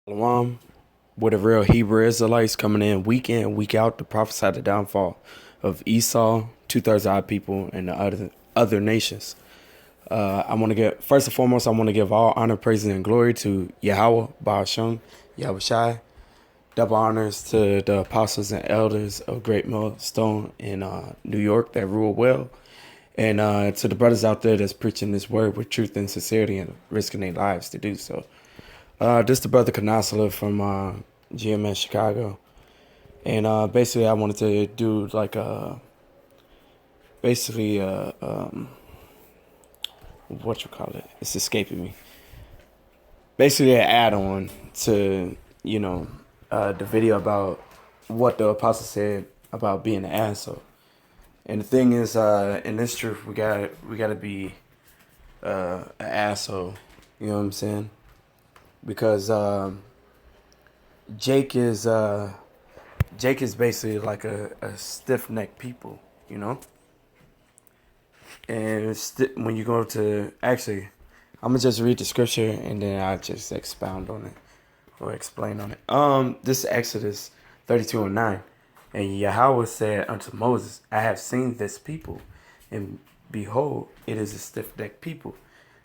Shalom, with the real Hebrew Israelites coming in, week out to prophesy the downfall of Esau, two-thirds of our people, and the other nations. I want to get first and foremost. I want to give all honor, praise, and glory to Yahweh, Baal Shem, Yahweh Shai. Double honors to the apostles and elders of Great Millstone in New York that rule well, and to the brothers out there that's preaching this word with truth and sincerity and risking their lives to do so. This the brother Kanasala from GMS Chicago, and basically I wanted to do like basically what you call it? It's escaping me. Basically an add-on to the video about what the apostle said about being an asshole. And the thing is, in this truth, we gotta be an asshole. You know what I'm saying? Because Jake is Jake is basically like a stiff necked people, you know. And when you go to actually, I'm gonna just read the scripture and then I'll just expound on it or explain on it. This is Exodus 32:9, and Yahweh said unto Moses, I have seen this people, and behold, it is a stiff necked people.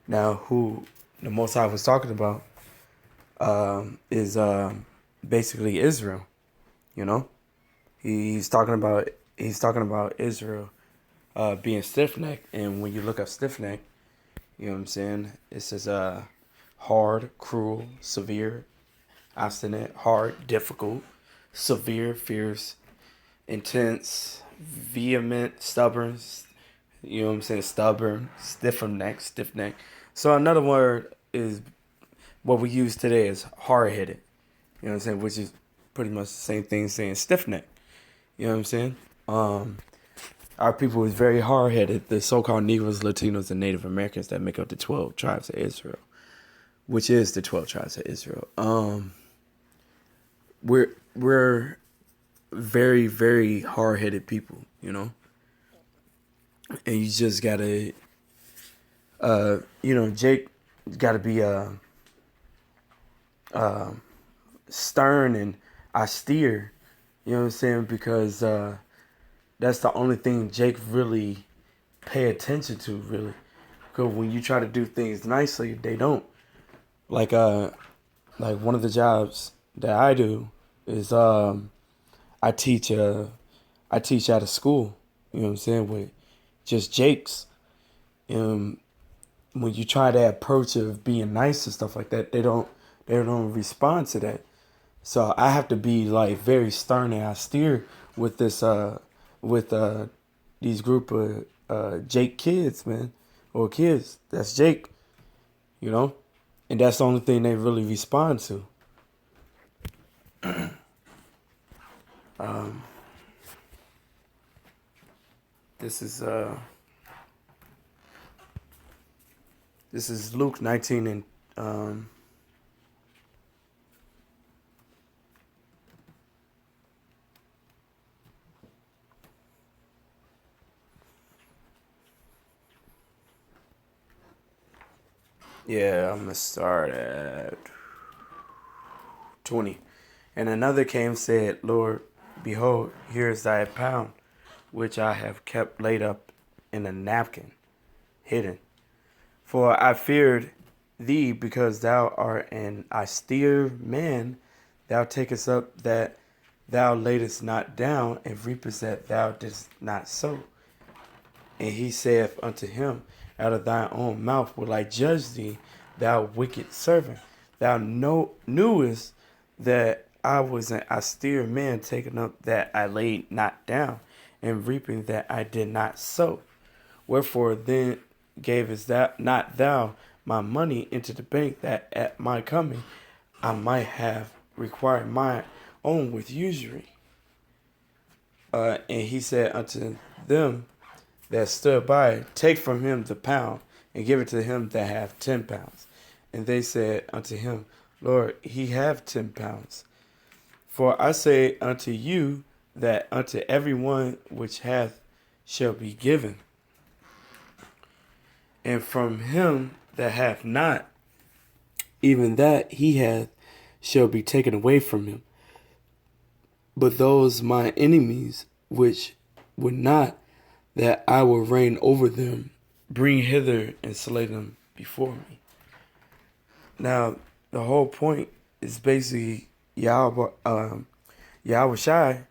Now, who the Most High was talking about is basically Israel. You know, he's talking about Israel being stiff necked, and when you look up stiff neck, you know what I'm saying. It says hard, cruel, severe, obstinate, hard, difficult, severe, fierce, intense, vehement, stubborn. You know what I'm saying? Stubborn, stiff neck. So another word is what we use today is hard headed. You know what I'm saying? Which is pretty much the same thing as saying stiff neck. You know what I'm saying? Our people is very hard headed. The so-called Negroes, Latinos, and Native Americans that make up the 12 tribes of Israel, which is the 12 tribes of Israel. We're very, very hard headed people, you know? And you just gotta Jake gotta be stern and austere, you know what I'm saying? Because that's the only thing Jake really pay attention to, really. Because when you try to do things nicely, they don't. Like one of the jobs that I do is I teach I teach at a school. You know what I'm saying, with just Jakes. And when you try that approach of being nice and stuff like that, they don't respond to that. So I have to be like very stern and austere with this with these group of Jake kids, man, or kids. That's Jake, you know, and that's the only thing they really respond to. Um, this is Luke 19 and yeah, I'm gonna start at 20. And another came said, Lord, behold, here is thy pound, which I have kept laid up in a napkin, hidden. For I feared thee, because thou art an austere man. Thou takest up that thou laidest not down, and reapest that thou didst not sow. And he saith unto him, out of thine own mouth will I judge thee, thou wicked servant. Thou knewest that I was an austere man, taking up that I laid not down, and reaping that I did not sow. Wherefore then gavest thou not thou my money into the bank, that at my coming I might have required mine own with usury? And he said unto them that stood by, take from him the pound, and give it to him that hath 10 pounds. And they said unto him, Lord, he have 10 pounds. For I say unto you, that unto every one which hath shall be given, and from him that hath not, even that he hath shall be taken away from him. But those my enemies which would not that I will reign over them, bring hither and slay them before me. Now, the whole point is basically Yahweh Shai.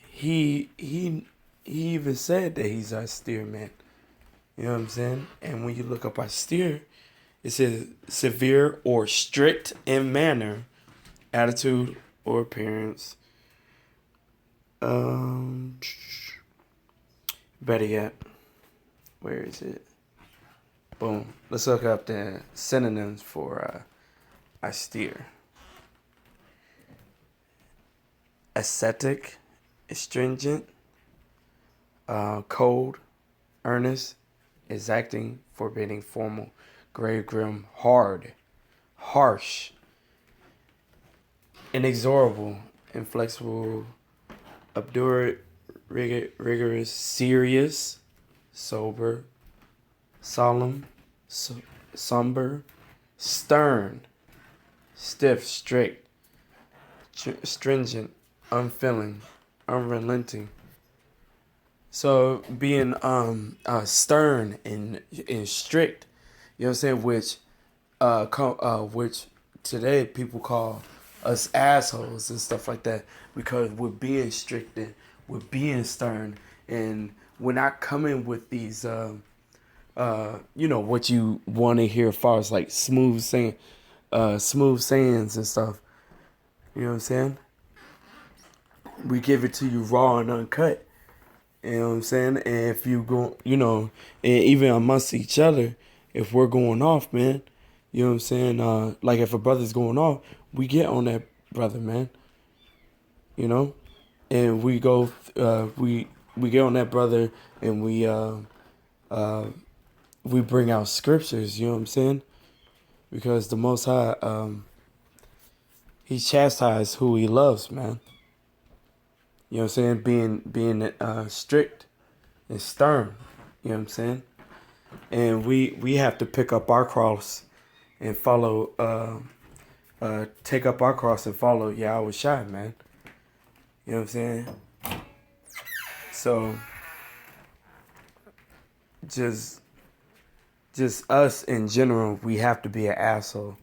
He even said that he's our steer man. You know what I'm saying? And when you look up our steer, it says severe or strict in manner, attitude or appearance. Better yet, where is it? Boom. Let's look up the synonyms for austere. Ascetic, astringent, cold, earnest, exacting, forbidding, formal, grave, grim, hard, harsh, inexorable, inflexible, obdurate, rigorous, serious, sober, solemn, somber, stern, stiff, strict, stringent, unfeeling, unrelenting. So being stern and strict, you know what I'm saying, which today people call us assholes and stuff like that, because we're being strict and we're being stern, and we're not coming with these what you want to hear as far as like smooth sayings and stuff. You know what I'm saying? We give it to you raw and uncut. You know what I'm saying? And if you go, and even amongst each other, if we're going off, man, you know what I'm saying? Like if a brother's going off, we get on that brother, man. You know? And we go, we get on that brother, and we bring out scriptures, you know what I'm saying? Because the Most High, he chastises who he loves, man. You know what I'm saying? Being strict and stern, you know what I'm saying? And we have to pick up our cross and follow, take up our cross and follow Yahweh Shai, man. You know what I'm saying? So, just us in general, we have to be an asshole.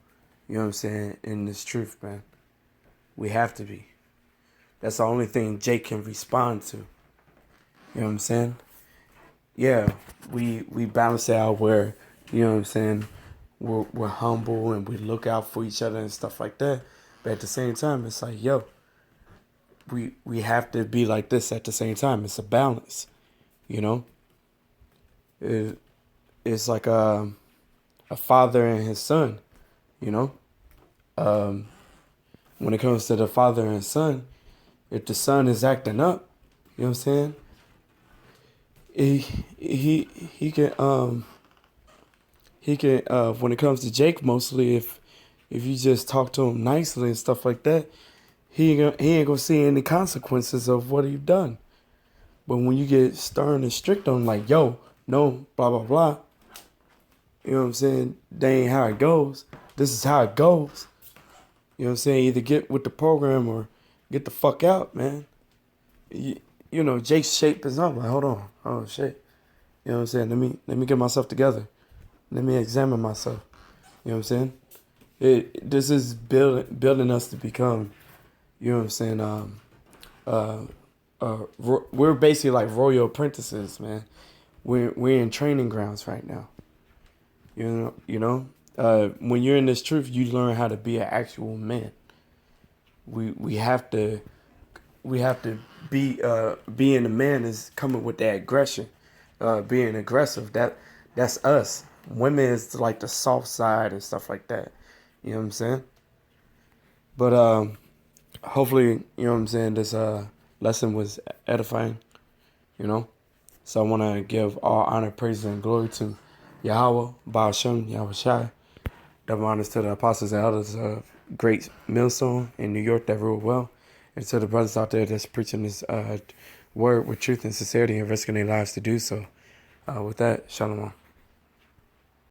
You know what I'm saying? In this truth, man. We have to be. That's the only thing Jake can respond to. You know what I'm saying? Yeah, we balance it out where, you know what I'm saying, we're humble and we look out for each other and stuff like that. But at the same time, it's like, yo, we have to be like this at the same time. It's a balance, you know? It's like a father and his son, you know? When it comes to the father and son, if the son is acting up, you know what I'm saying? He can when it comes to Jake, mostly if you just talk to him nicely and stuff like that, he ain't gonna see any consequences of what you've done. But when you get stern and strict on him, like, yo, no, blah blah blah, you know what I'm saying? That ain't how it goes. This is how it goes. You know what I'm saying? Either get with the program or get the fuck out, man. You know, Jake's shape is up. Like, hold on. Oh, shit. You know what I'm saying? Let me get myself together. Let me examine myself. You know what I'm saying? This is building us to become, you know what I'm saying? We're basically like royal apprentices, man. We're in training grounds right now. You know. When you're in this truth, you learn how to be an actual man. We have to being a man is coming with that aggression, being aggressive. That's us. Women is like the soft side and stuff like that. You know what I'm saying? But hopefully, you know what I'm saying, this lesson was edifying. You know, so I want to give all honor, praise, and glory to Yahweh, Baal Shem, Yahweh Shai. Double honors to the apostles and elders of Great Millstone in New York that rule well. And to the brothers out there that's preaching this word with truth and sincerity and risking their lives to do so. With that, shalom.